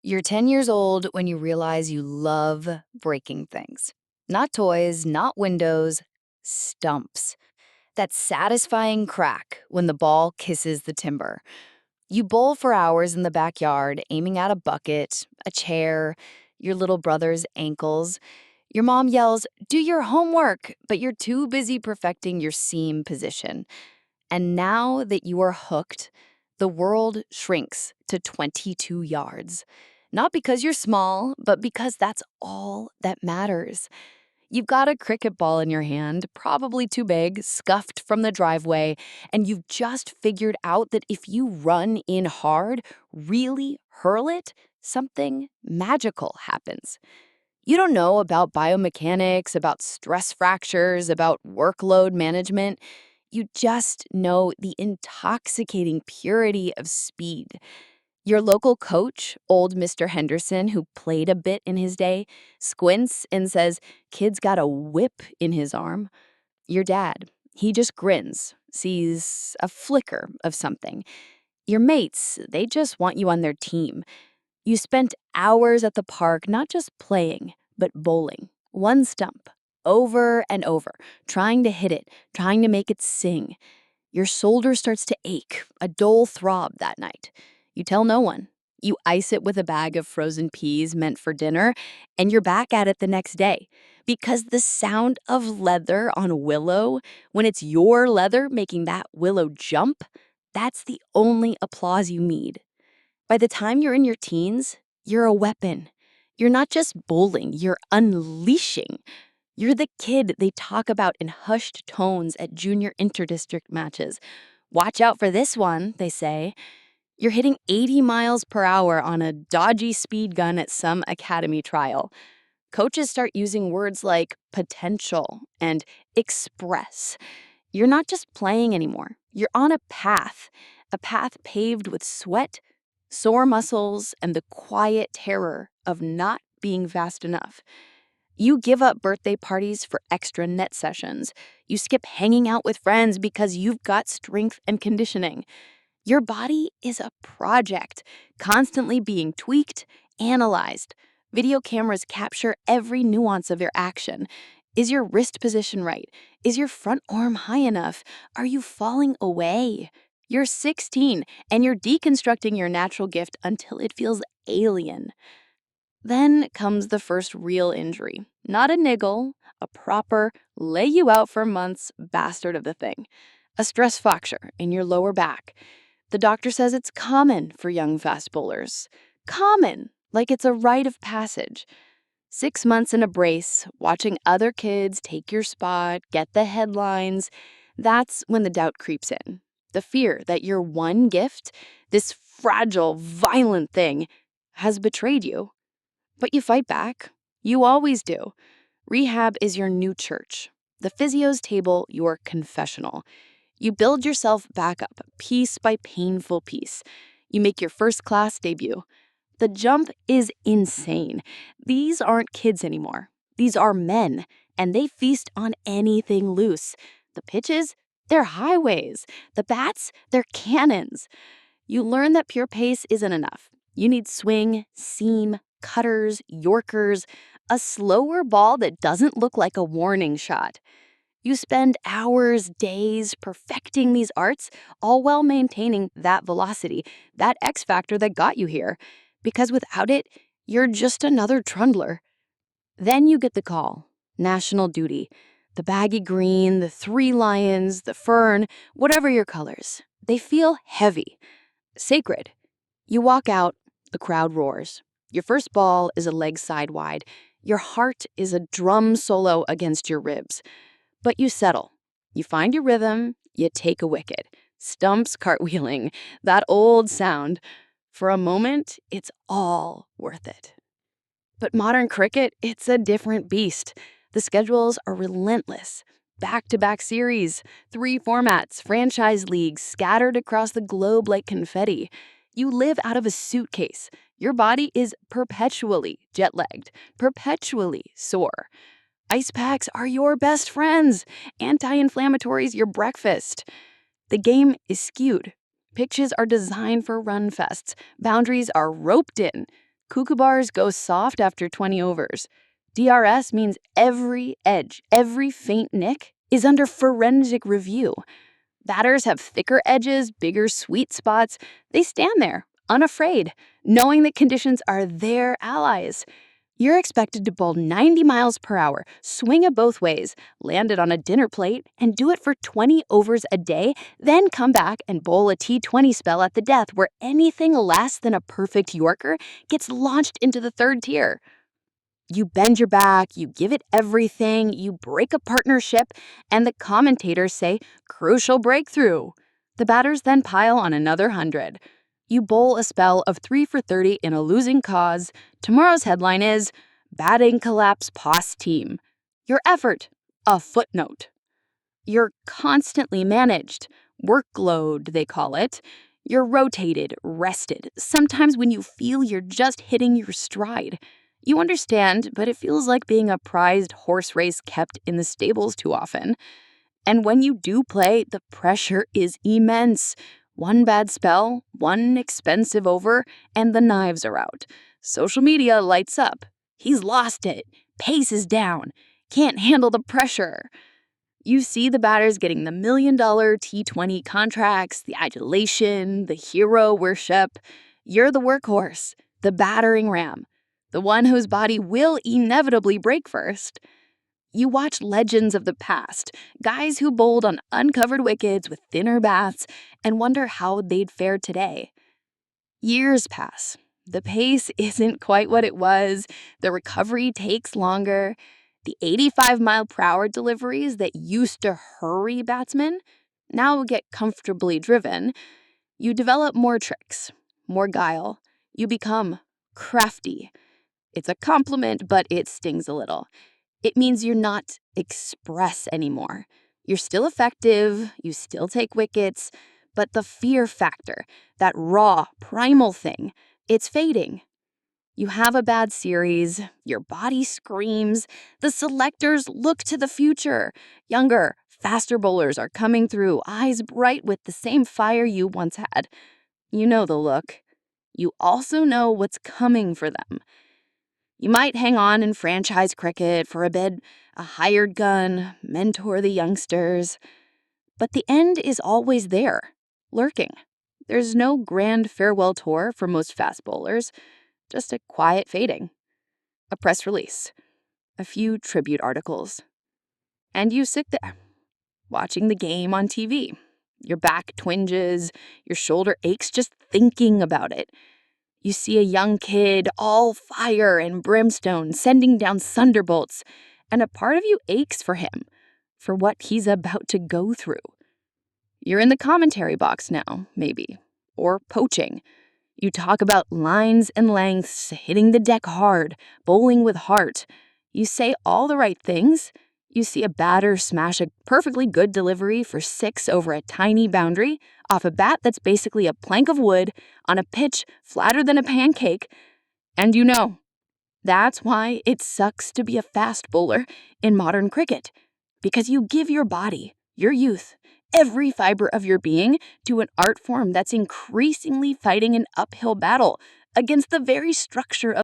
You're 10 years old when you realize you love breaking things. Not toys, not windows, stumps. That satisfying crack when the ball kisses the timber. You bowl for hours in the backyard, aiming at a bucket, a chair, your little brother's ankles. Your mom yells, "Do your homework," but you're too busy perfecting your seam position. And now that you are hooked, the world shrinks to 22 yards. Not because you're small, but because that's all that matters. You've got a cricket ball in your hand, probably too big, scuffed from the driveway, and you've just figured out that if you run in hard, really hurl it, something magical happens. You don't know about biomechanics, about stress fractures, about workload management. You just know the intoxicating purity of speed. Your local coach, old Mr. Henderson, who played a bit in his day, squints and says, "Kid's got a whip in his arm." Your dad, he just grins, sees a flicker of something. Your mates, they just want you on their team. You spent hours at the park not just playing, but bowling, one stump, over and over, trying to hit it, trying to make it sing. Your shoulder starts to ache, a dull throb that night. You tell no one. You ice it with a bag of frozen peas meant for dinner, and you're back at it the next day. Because the sound of leather on willow, when it's your leather making that willow jump, that's the only applause you need. By the time you're in your teens, you're a weapon. You're not just bowling, you're unleashing. You're the kid they talk about in hushed tones at junior interdistrict matches. "Watch out for this one," they say. You're hitting 80 miles per hour on a dodgy speed gun at some academy trial. Coaches start using words like potential and express. You're not just playing anymore. You're on a path paved with sweat, sore muscles, and the quiet terror of not being fast enough. You give up birthday parties for extra net sessions. You skip hanging out with friends because you've got strength and conditioning. Your body is a project, constantly being tweaked, analyzed. Video cameras capture every nuance of your action. Is your wrist position right? Is your front arm high enough? Are you falling away? You're 16 and you're deconstructing your natural gift until it feels alien. Then comes the first real injury. Not a niggle, a proper, lay you out for months bastard of the thing. A stress fracture in your lower back. The doctor says it's common for young fast bowlers. Common, like it's a rite of passage. 6 months in a brace, watching other kids take your spot, get the headlines. That's when the doubt creeps in. The fear that your one gift, this fragile, violent thing, has betrayed you. But you fight back. You always do. Rehab is your new church. The physio's table, your confessional. You build yourself back up, piece by painful piece. You make your first class debut. The jump is insane. These aren't kids anymore. These are men, and they feast on anything loose. The pitches, they're highways. The bats, they're cannons. You learn that pure pace isn't enough. You need swing, seam, cutters, yorkers, a slower ball that doesn't look like a warning shot. You spend hours, days perfecting these arts, all while maintaining that velocity, that X factor that got you here. Because without it, you're just another trundler. Then you get the call, national duty. The baggy green, the three lions, the fern, whatever your colors. They feel heavy, sacred. You walk out, the crowd roars. Your first ball is a leg side wide. Your heart is a drum solo against your ribs. But you settle. You find your rhythm, you take a wicket. Stumps cartwheeling, that old sound. For a moment, it's all worth it. But modern cricket, it's a different beast. The schedules are relentless. Back-to-back series, 3 formats, franchise leagues scattered across the globe like confetti. You live out of a suitcase. Your body is perpetually jet-lagged, perpetually sore. Ice packs are your best friends. Anti-inflammatories your breakfast. The game is skewed. Pitches are designed for run fests. Boundaries are roped in. Kookaburras go soft after 20 overs. DRS means every edge, every faint nick is under forensic review. Batters have thicker edges, bigger sweet spots. They stand there, unafraid, knowing that conditions are their allies. You're expected to bowl 90 miles per hour, swing it both ways, land it on a dinner plate, and do it for 20 overs a day, then come back and bowl a T20 spell at the death where anything less than a perfect Yorker gets launched into the third tier. You bend your back, you give it everything, you break a partnership, and the commentators say, "Crucial breakthrough." The batters then pile on another 100. You bowl a spell of 3 for 30 in a losing cause. Tomorrow's headline is, "Batting Collapse Pos Team." Your effort, a footnote. You're constantly managed. Workload, they call it. You're rotated, rested, sometimes when you feel you're just hitting your stride. You understand, but it feels like being a prized horse race kept in the stables too often. And when you do play, the pressure is immense. One bad spell, one expensive over, and the knives are out. Social media lights up. He's lost it. Pace is down. Can't handle the pressure. You see the batters getting the $1 million T20 contracts, the adulation, the hero worship. You're the workhorse, the battering ram, the one whose body will inevitably break first. You watch legends of the past, guys who bowled on uncovered wickets with thinner bats, and wonder how they'd fare today. Years pass. The pace isn't quite what it was. The recovery takes longer. The 85-mile-per-hour deliveries that used to hurry batsmen now get comfortably driven. You develop more tricks, more guile. You become crafty. It's a compliment, but it stings a little. It means you're not express anymore. You're still effective, you still take wickets, but the fear factor, that raw, primal thing, it's fading. You have a bad series, your body screams, the selectors look to the future. Younger, faster bowlers are coming through, eyes bright with the same fire you once had. You know the look. You also know what's coming for them. You might hang on in franchise cricket for a bit, a hired gun, mentor the youngsters. But the end is always there, lurking. There's no grand farewell tour for most fast bowlers, just a quiet fading. A press release. A few tribute articles. And you sit there, watching the game on TV. Your back twinges, your shoulder aches just thinking about it. You see a young kid, all fire and brimstone, sending down thunderbolts, and a part of you aches for him, for what he's about to go through. You're in the commentary box now, maybe, or poaching. You talk about lines and lengths, hitting the deck hard, bowling with heart. You say all the right things. You see a batter smash a perfectly good delivery for 6 over a tiny boundary off a bat that's basically a plank of wood on a pitch flatter than a pancake, and you know, that's why it sucks to be a fast bowler in modern cricket, because you give your body, your youth, every fiber of your being to an art form that's increasingly fighting an uphill battle against the very structure of